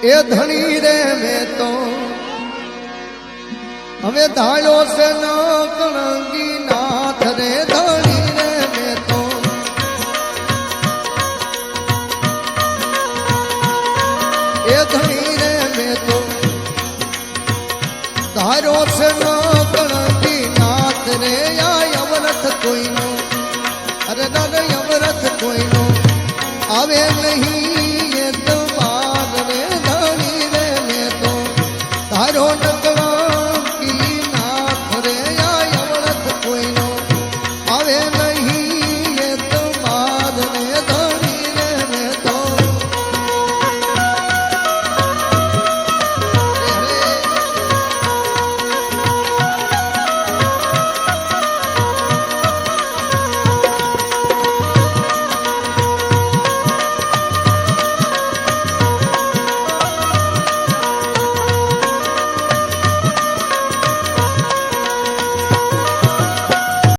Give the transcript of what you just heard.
એ ધણી રે મેં તો હવે ધાળ્યો છે ન કણંગી નાથ રે ધણી રે મેં તો એ ધણી રે મેં તો ધાર્યો છે ન કણંગી નાથ રે આ અવરથ કોઈનો અરે દાદા અવરથ કોઈનો આવે નહીં